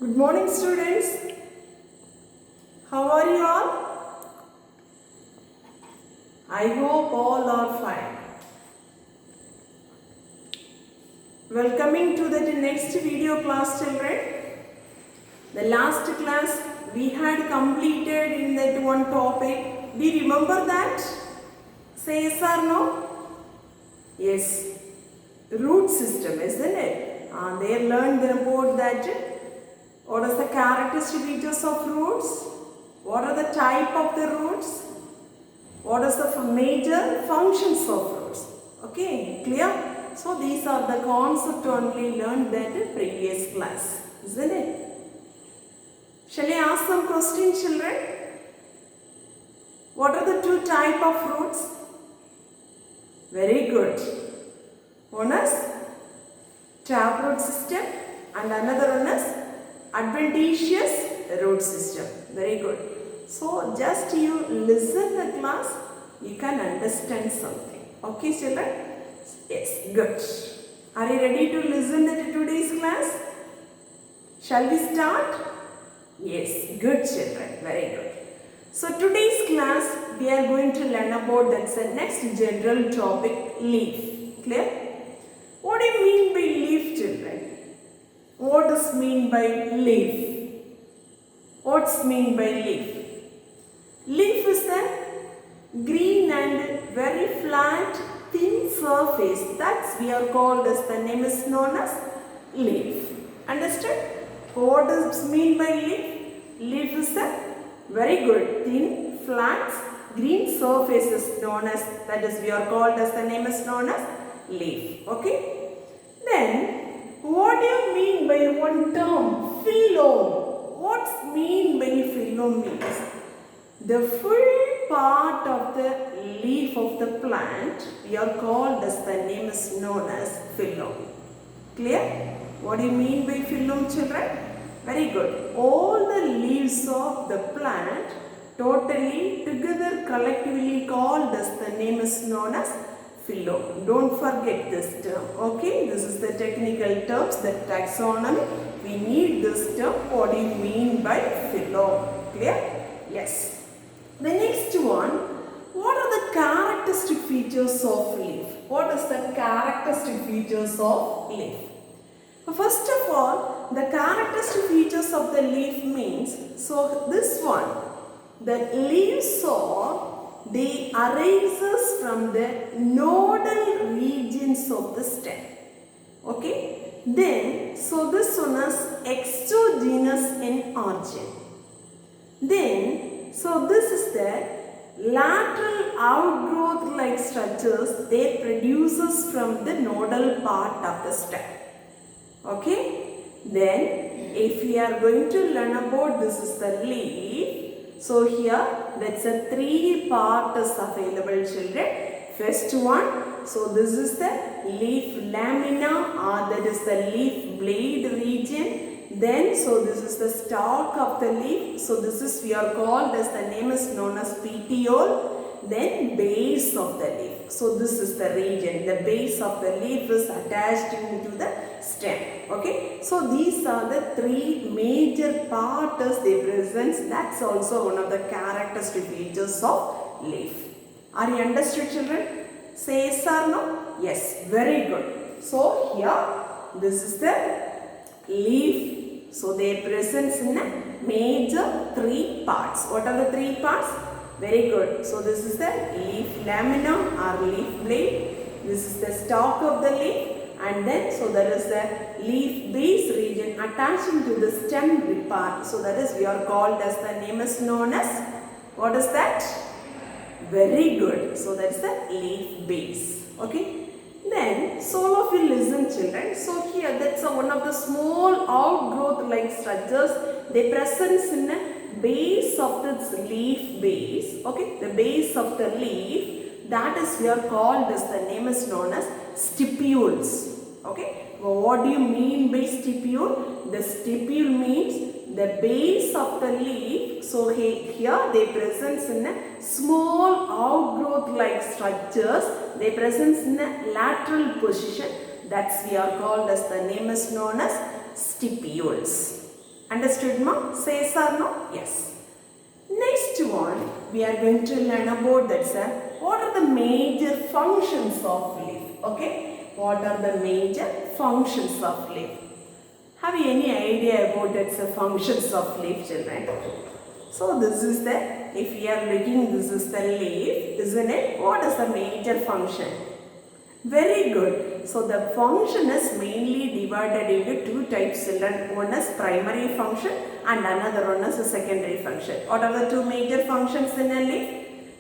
Good morning, students. How are you all? I hope all are fine. Welcoming to the next video class, children. The last class we had completed in that one topic. Do you remember that? Say yes or no? Yes. Root system, isn't it? They learned about that. What are the characteristic features of roots? What are the type of the roots? What is the major functions of roots? Okay, clear? So these are the concepts only learned that in previous class, isn't it? Shall I ask some questions, children? What are the two type of roots? Very good. One is taproot system and another one is adventitious root system. Very good. So just you listen the class, you can understand something. Okay, children? Yes, good. Are you ready to listen to today's class? Shall we start? Yes, good children. Very good. So today's class we are going to learn about that's the next general topic, leaf. Clear? What do you mean by leaf, children? What does mean by leaf? What's mean by leaf? Leaf is a green and very flat thin surface that we are called as the name is known as leaf. Understand? What does mean by leaf? Leaf is a very good thin flat green surface is known as, that is we are called as the name is known as leaf. Okay? Then what do you mean by one term? Phylum. What's mean by phylum means? The full part of the leaf of the plant we are called as the name is known as phylum. Clear? What do you mean by phylum, children? Very good. All the leaves of the plant totally together collectively called as the name is known as phylum. Don't forget this term. Okay, this is the technical terms, the taxonomy. We need this term. What do you mean by phylum? Clear? Yes. The next one, what are the characteristic features of leaf? What is the characteristic features of leaf? First of all, the characteristic features of the leaf means, so this one, the leaves are, they arises from the nodal regions of the stem. Okay. Then, so this one is exogenous in origin. Then, so this is the lateral outgrowth like structures they produces from the nodal part of the stem. Okay. Then, if we are going to learn about this is the leaf. So here, that's a three part is available, children. First one, so this is the leaf lamina or that is the leaf blade region. Then, so this is the stalk of the leaf. So this is we are called as the name is known as petiole. Then base of the leaf. So this is the region. The base of the leaf is attached into the stem. Okay. So these are the three major parts they present. That's also one of the characteristic features of leaf. Are you understood, children? Say yes or no? Yes. Very good. So here this is the leaf. So they present in a major three parts. What are the three parts? Very good. So this is the leaf lamina or leaf blade. This is the stalk of the leaf. And then so there is the leaf base region attaching to the stem part. So that is we are called as the name is known as, what is that? Very good. So that is the leaf base. Okay. Then, so all of you listen, children. So here that's one of the small outgrowth like structures. They present in the base of this leaf base. Okay, the base of the leaf. That is we are called as the name is known as stipules. Okay, well, what do you mean by stipule? The stipule means the base of the leaf. So here they present in a small outgrowth like structures. They present in a lateral position. That's we are called as the name is known as stipules. Understood, ma? Say yes or no? Yes. Next one, we are going to learn about that, sir. What are the major functions of leaf? Okay. What are the major functions of leaf? Have you any idea about that, sir, functions of leaf, children? So this is the, if you are looking, this is the leaf, isn't it? What is the major function? Very good. So the function is mainly divided into two types, children. One is primary function and another one is a secondary function. What are the two major functions in a leaf?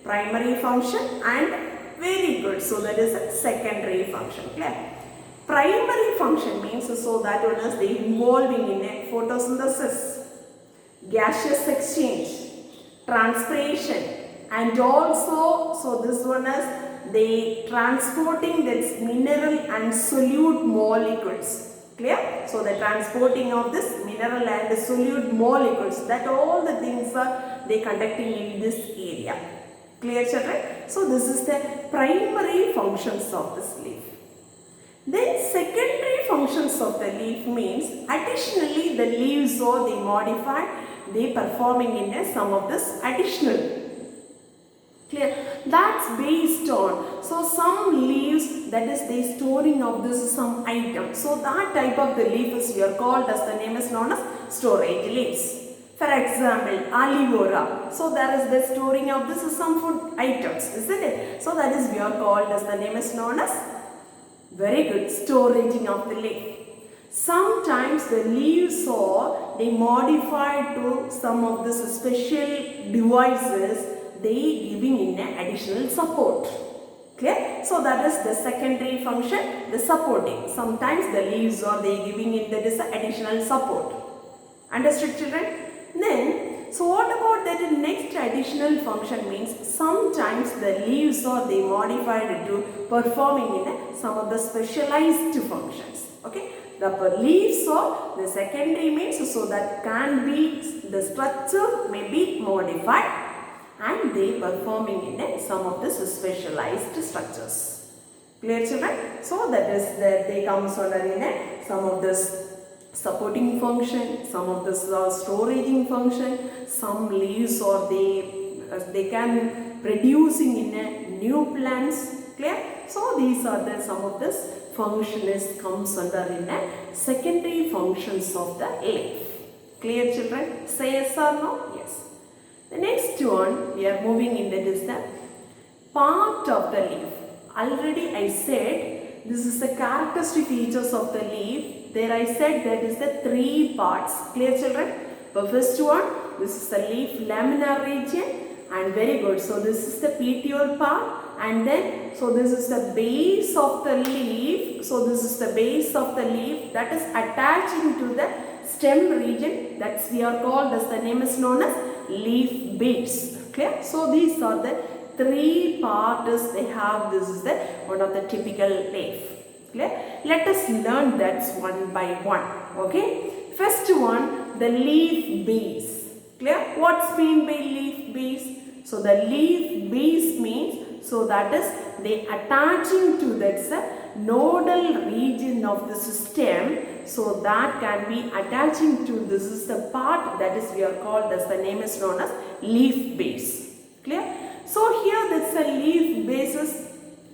Primary function and, very good, so that is a secondary function. Clear? Primary function means so that one is the involving in a photosynthesis, gaseous exchange, transpiration, and also, so this one is they transporting this mineral and solute molecules. Clear? So the transporting of this mineral and the solute molecules, that all the things are they conducting in this area. Clear, children? So this is the primary functions of this leaf. Then secondary functions of the leaf means additionally the leaves are they modified, they performing in some of this additional. Clear? That's based on, so some leaves, that is the storing of this some item. So that type of the leaf is here called as, the name is known as storage leaves. For example, aloe vera. So there is the storing of this is some food items, isn't it? So that is we are called as, the name is known as, very good, storage of the leaf. Sometimes the leaves are they modified to some of the special devices, they giving in an additional support. Clear? So that is the secondary function, the supporting. Sometimes the leaves are they giving in that is additional support. Understood, children? Then, so what about that next additional function means sometimes the leaves are they modified to performing in some of the specialized functions. Okay? The leaves or the secondary means so that can be the structure may be modified and they performing in some of the specialized structures. Clear, children? So that is that they comes under in some of this supporting function, some of this storaging function, some leaves or they can producing in a new plants. Clear? So these are the some of this function is comes under in a secondary functions of the leaf. Clear, children? Say yes or no? Yes. The next one we are moving in, that is the part of the leaf. Already I said this is the characteristic features of the leaf. There I said that is the three parts. Clear, children? The first one, this is the leaf laminar region, and very good. So this is the petiole part, and then so this is the base of the leaf. So this is the base of the leaf that is attaching to the stem region. That's we are called as, the name is known as leaf base. Clear? So these are the three parts they have. This is the one of the typical leaf. Clear? Let us learn that one by one. Okay? First one, the leaf base. Clear? What's mean by leaf base? So the leaf base means, so that is they attaching to that nodal region of the stem. So that can be attaching to, this is the part that is we are called as, the name is known as leaf base. Clear? So here that's a leaf bases.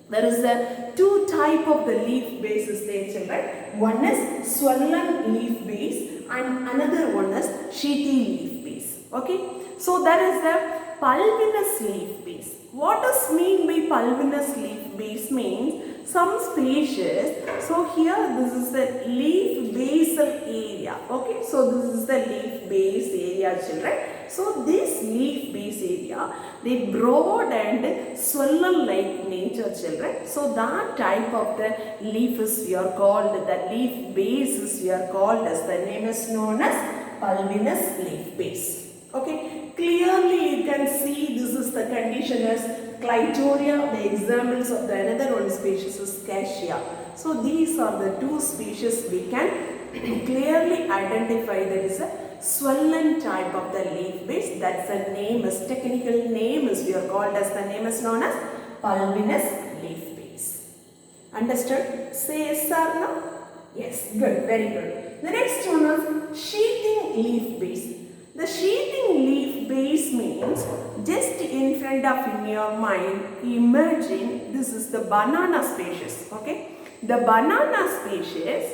There is a two type of the leaf bases there, children. One is swollen leaf base and another one is sheethy leaf base. Okay. So there is the pulvinous leaf base. What does mean by pulvinous leaf base means? Some species, so here this is the leaf basal area. Okay, so this is the leaf base area, children. So this leaf base area, they broad and swollen like nature, children. So that type of the leaf is we are called, the leaf bases we are called as, the name is known as pulvinous leaf base. Okay, clearly you can see this is the condition as Clitoria. The examples of the another one species is Cassia. So these are the two species we can clearly identify. There is a swollen type of the leaf base. That's the name is, technical name is we are called as, the name is known as pulvinous leaf base. Understood? Say yes or no? Yes, good, very good. The next one is sheathing leaf base. The sheathing leaf base means just in front of your mind, imagine this is the banana species, okay? The banana species,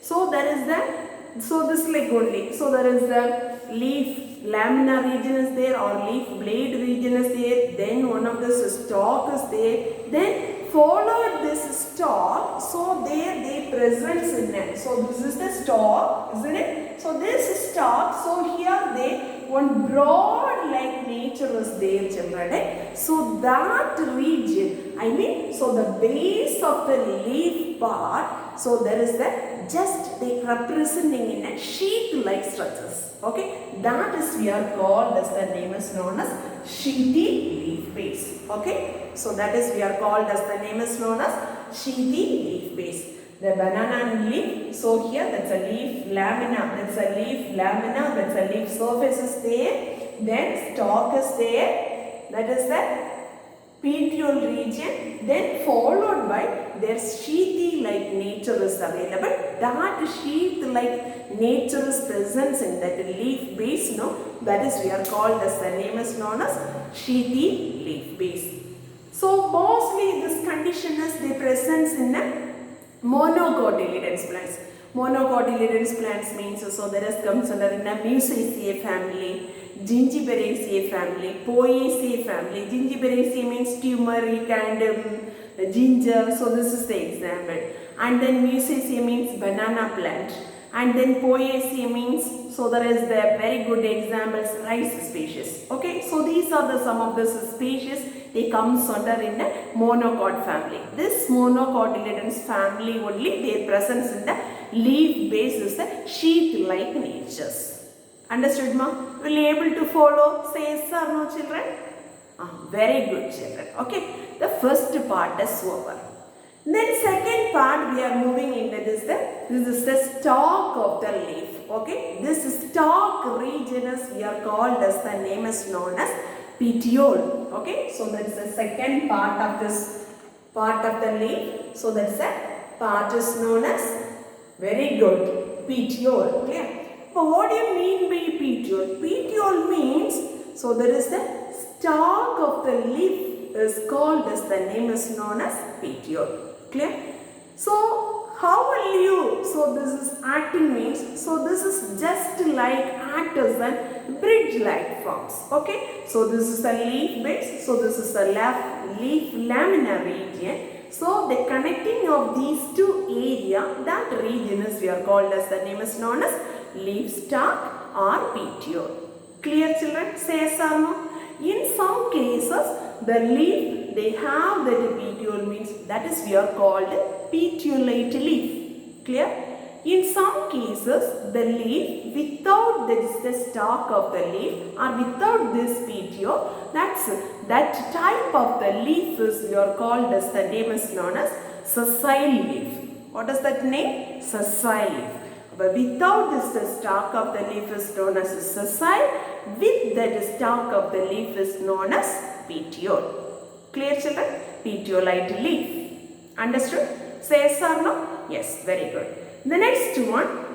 so there is the, so this like only, so there is the leaf lamina region is there or leaf blade region is there, then one of this stalk is there, then followed this stalk, so there they presence in it. So this is the stalk, isn't it? So this stalk, so here they one broad like nature is there, children. Eh? So that region, I mean, so the base of the leaf part, so there is the just they representing in a sheath like structures. Okay, that is we are called as the name is known as sheathy leaf base. Okay, so that is we are called as the name is known as sheathy leaf base. The banana leaf, so here that's a leaf lamina, that's a leaf lamina, that's a leaf surface is there, then stalk is there, that is the petiole region, then followed by their sheathy like nature is available. That sheath like nature is present in that leaf base, no? That is we are called as the name is known as sheathy leaf base. So mostly this condition is the presence in a monocotyledons plants. Monocotyledons plants means so there is comes under in a Musaceae family, Gingiberaceae family, Poaceae family. Gingiberaceae means turmeric and ginger. So this is the example. And then Musaceae means banana plant. And then Poaceae means, so there is the very good examples, rice species. Okay, so these are the some of the species. They comes under in a monocot family. This monocotyledons family only their presence in the leaf base is the sheath-like natures. Understood, ma? Will you able to follow? Say yes or no, children? Very good, children. Okay, the first part is over. Then second part we are moving into this is the stalk of the leaf. Okay, this stalk region is we are called as the name is known as petiole. Okay, so that's the second part of this part of the leaf. So that's the part is known as very good petiole. Clear? But what do you mean by petiole? Petiole means, so there is the stalk of the leaf is called as the name is known as petiole. Clear? So how will you, so this is acting means, so this is just like act as a bridge like forms. Okay, so this is the leaf base, so this is the leaf lamina region. So the connecting of these two area, that region is we are called as the name is known as leaf stalk or petiole. Clear, children? Say yes or no? In some cases the leaf they have that petiole means that is we are called petiolate leaf. Clear? In some cases the leaf without the stalk of the leaf or without this petiole, that type of the leaf is we are called as the name is known as sessile leaf. What is that name? Sessile leaf. But without this stalk of the leaf is known as sessile, with that stalk of the leaf is known as petiole. Clear, children? Petiolate leaf. Understood? Say yes or no? Yes, very good. The next one,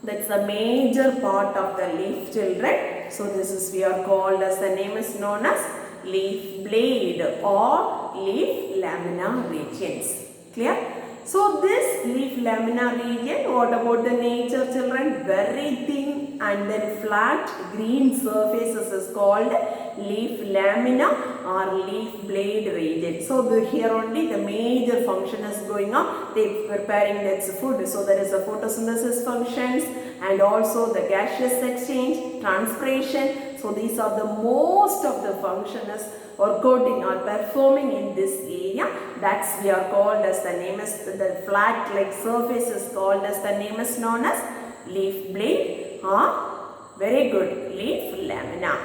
that's a major part of the leaf, children. So this is we are called as the name is known as leaf blade or leaf lamina regions. Clear? So this leaf lamina region, what about the nature, children? Very thin and then flat green surfaces is called leaf lamina or leaf blade region. So here only the major function is going on. They preparing its food. So there is a photosynthesis functions and also the gaseous exchange, transpiration. So these are the most of the functions or coating or performing in this area. That's we are called as the name is the flat like surface is called as the name is known as leaf blade or very good leaf lamina.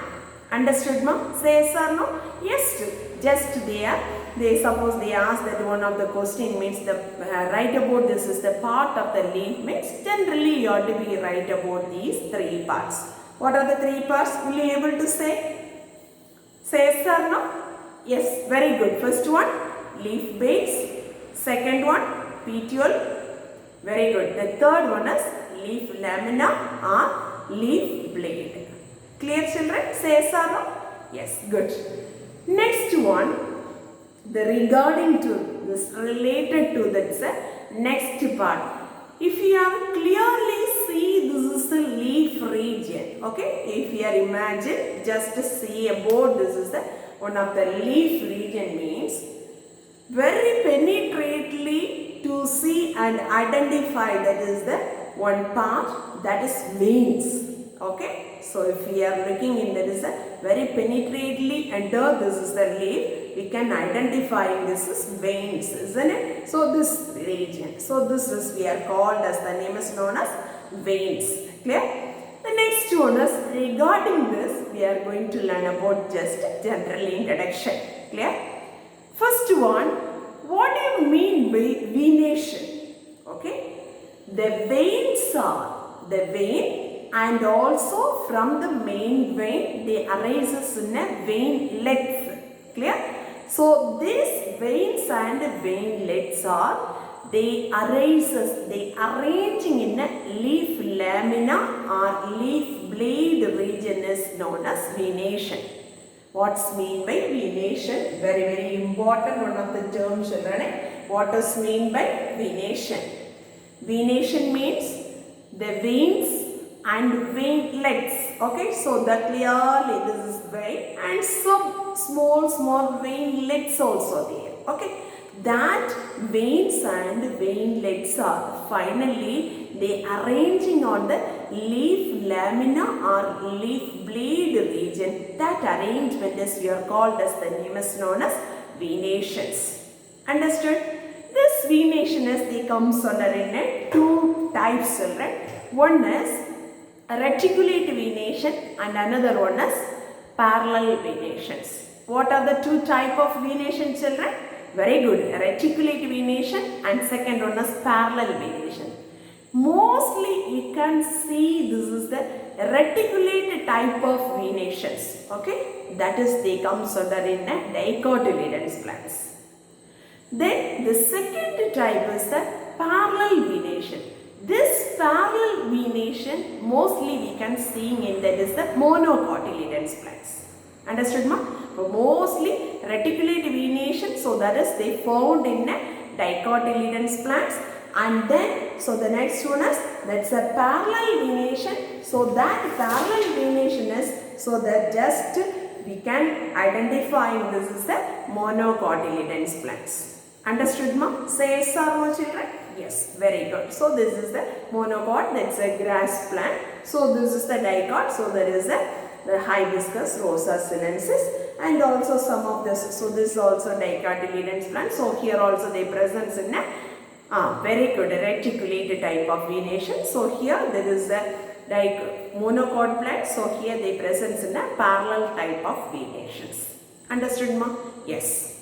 Understood, ma? Say yes or no? Yes, just there. They suppose they ask that one of the question means the write about this is the part of the leaf means generally you ought to be write about these three parts. What are the three parts? Will you able to say? Say yes or no? Yes, very good. First one, leaf base. Second one, petiole. Very good. The third one is leaf lamina or leaf blade. Clear children? Say yes or no? Yes, good. Next one, the regarding to this related to that's next part. If you have clearly see this is the leaf region, okay? If you are imagine, just see about this is the one of the leaf region means very penetrately to see and identify that is the one part that is veins, okay? So if we are looking in that is a very penetrately under this is the leaf, we can identify this is veins, isn't it? So this region, so this is we are called as the name is known as veins. Clear? The next one is regarding this we are going to learn about just general introduction. Clear? First one, what do you mean by venation? Okay, the veins are the vein and also from the main vein they arises in a veinlets. Clear? So these veins and veinlets are they arranging in a leaf lamina or leaf blade region is known as venation. What's mean by venation? Very important one of the terms children. What does mean by venation? Venation means the veins and veinlets. Okay, so that clearly this is vein and some small veinlets also there. Okay, that veins and veinlets are finally they arranging on the leaf lamina or leaf blade region. That arrangement is we are called as the name is known as venations. Understood? This venation is they comes under in two types children. One is reticulate venation and another one is parallel venations. What are the two type of venation children? Very good. Reticulate venation and second one is parallel venation. Mostly you can see this is the reticulate type of venations. Okay, that is they comes under in a dicotyledons plants. Then the second type is the parallel venation. This parallel venation mostly we can see in that is the monocotyledons plants. Understood ma? So mostly reticulate venation, so that is they found in a dicotyledons plants. And then so the next one is that's a parallel venation. So that parallel venation is so that just we can identify this is the monocotyledons plants. Understood ma? Say yes or no children? Yes, very good. So this is the monocot, that's a grass plant. So this is the dicot, so there is the hibiscus rosa sinensis and also some of this. So this is also dicotyledons plant. So here also they present in a very good reticulate type of venation. So here there is a monocot plant. So here they present in a parallel type of venations. Understood ma? Yes.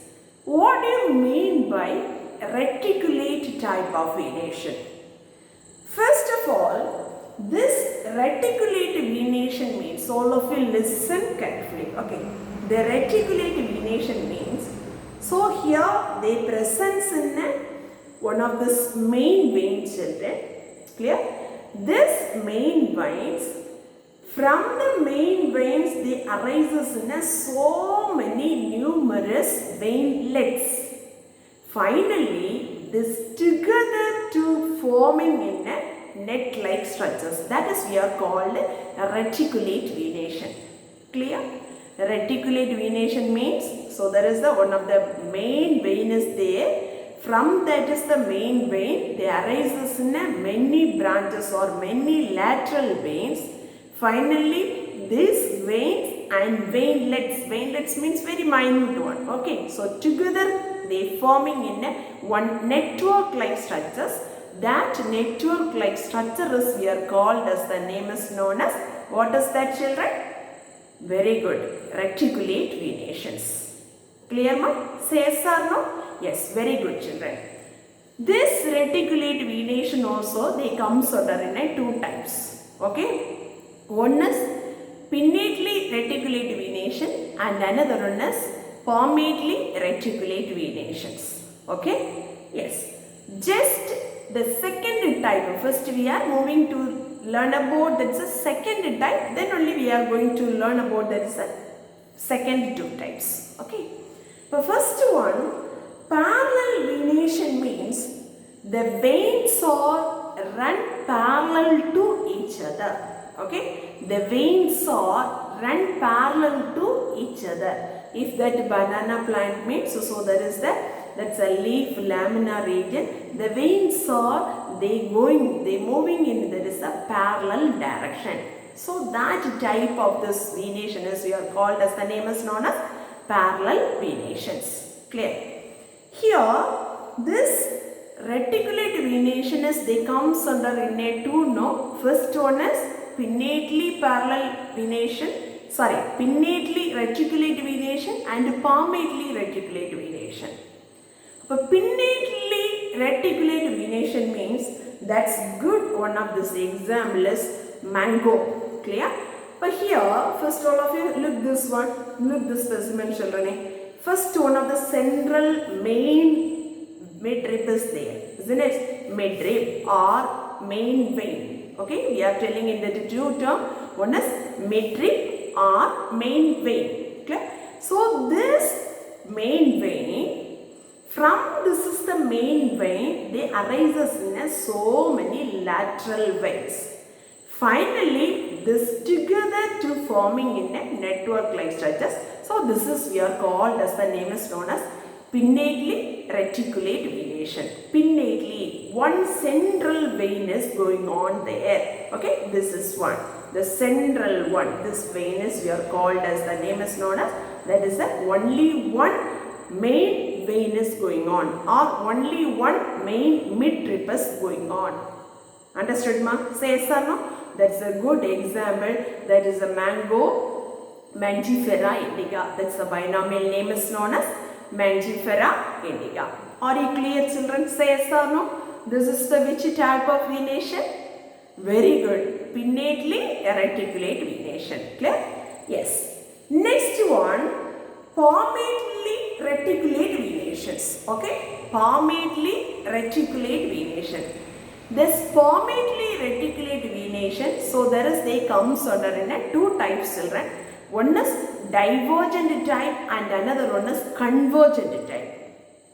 What do you mean by reticulate type of venation? First of all, this reticulate venation means, all of you listen carefully. Okay, the reticulate venation means, so here they presence in one of this main veins children. Clear? This main veins, from the main veins they arises in so many numerous veinlets. Finally, this together to forming in a net-like structures. That is we are called reticulate venation. Clear? Reticulate venation means, so there is the one of the main vein is there. From that is the main vein, they arises in a many branches or many lateral veins. Finally, these veins and veinlets means very minute one. Okay, so together they forming in a one network like structures. That network like structure is we are called as the name is known as, what is that children? Very good, reticulate venations. Clear ma? Say yes or no? Yes, very good children. This reticulate venation also they comes under in a two types. Okay. One is pinnately reticulate venation and another one is palmately reticulate venations. Okay? Yes. Just the second type. First we are moving to learn about that's a second type, then only we are going to learn about that is a second two types. Okay. The first one, parallel venation means the veins are run parallel to each other. Okay. The veins are run parallel to each other. If that banana plant means, so that is that's a leaf lamina region. The veins are moving in that is a parallel direction. So that type of this venation is we are called as the name is known as parallel venations. Clear? Here this reticulate venation is they comes under in a two no. First one is pinnately parallel venation. Pinnately reticulate venation and palmately reticulate venation. But pinnately reticulate venation means that's good. One of this example is mango. Clear? But here, first all of you look this one. Look this specimen, children. First one of the central main midrib is there. Isn't it? Midrib or main vein. Okay? We are telling in the two terms. One is midrib or main vein. Clear? So this main vein, from this is the main vein, they arises in so many lateral veins. Finally, this together to forming in a network-like structures. So this is we are called as the name is known as pinnately reticulate venation. Pinnately, one central vein is going on there. Okay, this is one. The central one, this vein is we are called as the name is known as, that is the only one main vein is going on or only one main midrib is going on. Understood, ma? Say yes or no? That's a good example. That is a mango Mangifera indica. That's the binomial name is known as Mangifera indica. Are you clear, children? Say yes or no? This is the which type of venation? Very good. Pinnately reticulate venation. Clear? Yes. Next one, palmately reticulate venations. Okay? Palmately reticulate venation. This palmately reticulate venation, so there is they comes under in a two types, children. One is divergent type and another one is convergent type.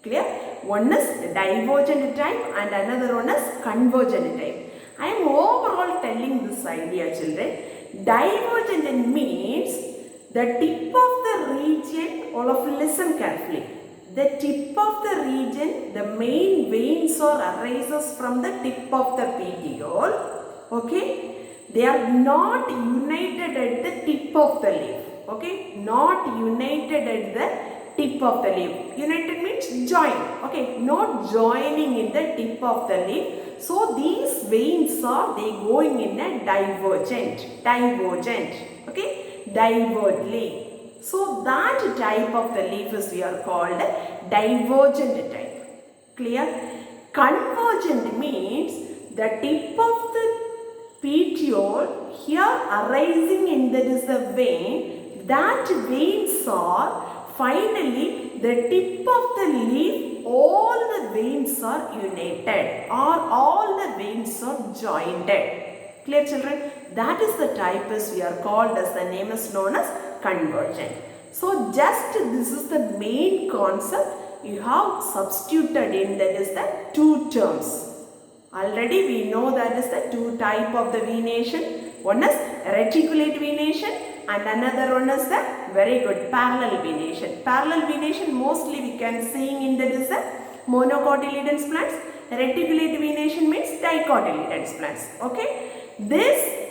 Clear? One is divergent type and another one is convergent type. I am overall telling this idea, children. Divergent means the tip of the region, all of you listen carefully. The tip of the region, the main veins or arises from the tip of the petiole. Okay, they are not united at the tip of the leaf. Okay, not united at the tip of the leaf. United means join. Okay, not joining in the tip of the leaf. So these veins are they going in a divergent. Okay, divergently. So that type of the leaf is we are called divergent type. Clear? Convergent means the tip of the petiole here arising in that is the vein. That veins are finally the tip of the leaf. All the veins are united or all the veins are jointed. Clear, children? That is the type as we are called as the name is known as convergent. So just this is the main concept you have substituted in, that is the two terms. Already we know that is the two type of the venation. One is reticulate venation and another one is the very good parallel venation. Parallel venation mostly we can see in that is the monocotyledons plants. Reticulate venation means dicotyledons plants. Okay. This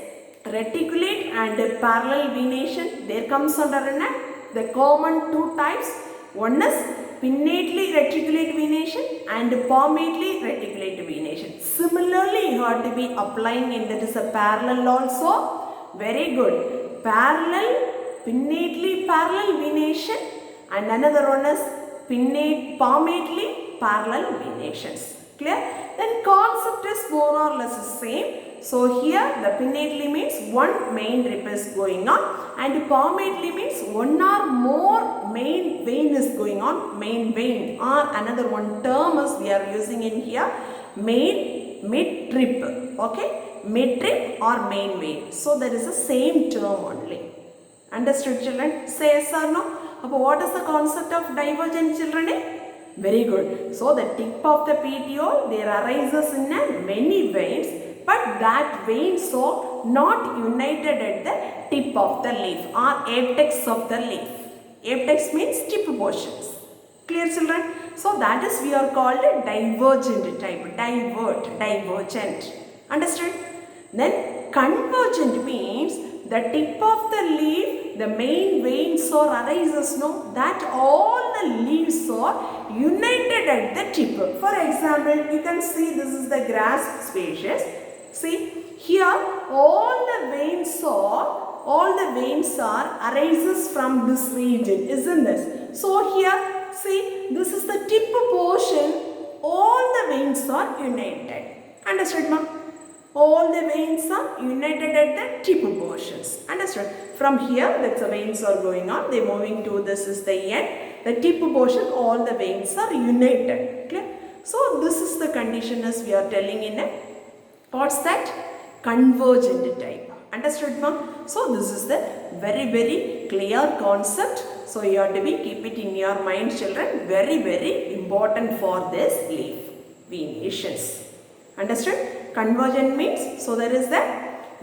reticulate and parallel venation, there comes under the common two types. One is pinnately reticulate venation and palmately reticulate venation. Similarly, you have to be applying in that is a parallel also. Very good. Parallel, pinnately parallel venation and another one is palmately parallel venations. Clear? Then concept is more or less the same. So here the pinnately means one main rib is going on and palmately means one or more main vein is going on. Main vein or another one term is we are using in here, main mid-trip. Okay, mid-trip or main vein. So that is the same term only. Understood, children? Say yes or no? What is the concept of divergent, children? Very good. So the tip of the petiole, there arises in many veins, but that veins are not united at the tip of the leaf or apex of the leaf. Apex means tip portions. Clear, children? So that is we are called a divergent type. Divergent. Understood? Then convergent means the tip of the leaf, the main veins or arises, no, that all the leaves are united at the tip. For example, you can see this is the grass species. See, here all the veins are arises from this region, isn't this? So here, see, this is the tip portion, all the veins are united. Understood, ma'am? All the veins are united at the tip portions. Understood? From here, that's the veins are going on. They moving to this is the end. The tip portion, all the veins are united. Clear? So this is the condition as we are telling in a what's that? Convergent type. Understood, ma'am? So this is the very clear concept. So you have to keep it in your mind, children. Very important for this leaf venations. Understood? Convergent means, so there is the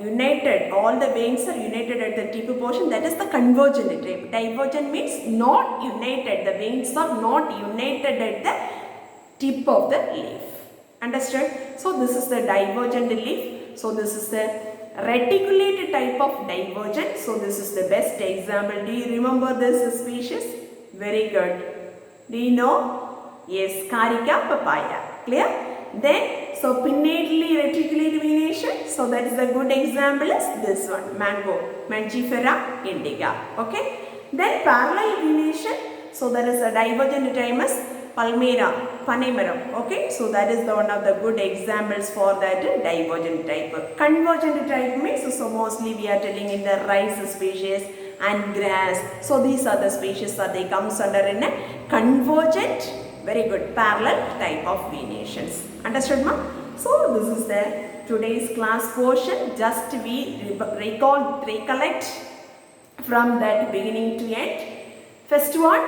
united, all the veins are united at the tip portion, that is the convergent type. Divergent means not united, the veins are not united at the tip of the leaf. Understood? So this is the divergent leaf. So this is the reticulate type of divergent. So this is the best example. Do you remember this species? Very good. Do you know? Yes, Carica papaya. Clear? Then, so pinnately reticulate venation. So that is a good example is this one, mango, Mangifera indica. Okay. Then parallel venation. So there is a divergent type as Palmyra, Panamarum. Okay. So that is the one of the good examples for that divergent type. Convergent type means, so mostly we are telling in the rice species and grass. So these are the species that they comes under in a convergent, very good, parallel type of venations. Understood, ma'am? So this is the today's class portion. Just we recollect from that beginning to end. First one,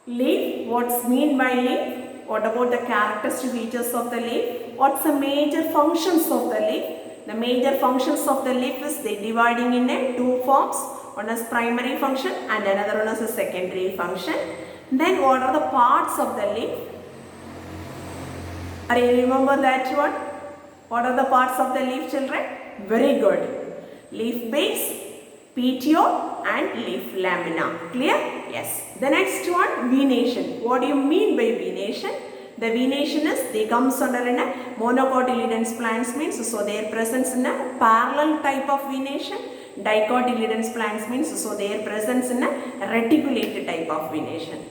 leaf. What's mean by leaf? What about the characteristic features of the leaf? What's the major functions of the leaf? The major functions of the leaf is they dividing in two forms. One is primary function and another one is a secondary function. Then what are the parts of the leaf? Are you remember that one? What are the parts of the leaf, children? Very good. Leaf base, petiole and leaf lamina. Clear? Yes. The next one, venation. What do you mean by venation? The venation is, they comes under in a monocotyledons plants means, so their presence in a parallel type of venation. Dicotyledons plants means, so their presence in a reticulate type of venation.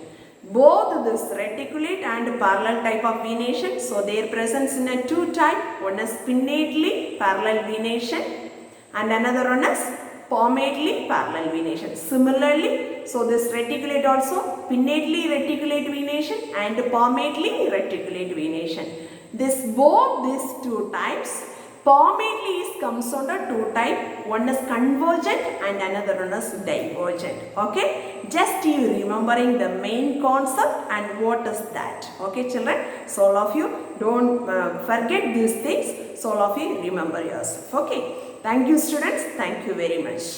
Both this reticulate and parallel type of venation, so their presence in a two type. One is pinnately parallel venation and another one is palmately parallel venation. Similarly, so this reticulate also pinnately reticulate venation and palmately reticulate venation. Both these two types, palmately comes under two type. One is convergent and another one is divergent. Okay. Just you remembering the main concept and what is that. Okay, children. So all of you don't forget these things. So all of you remember yourself. Okay. Thank you, students. Thank you very much.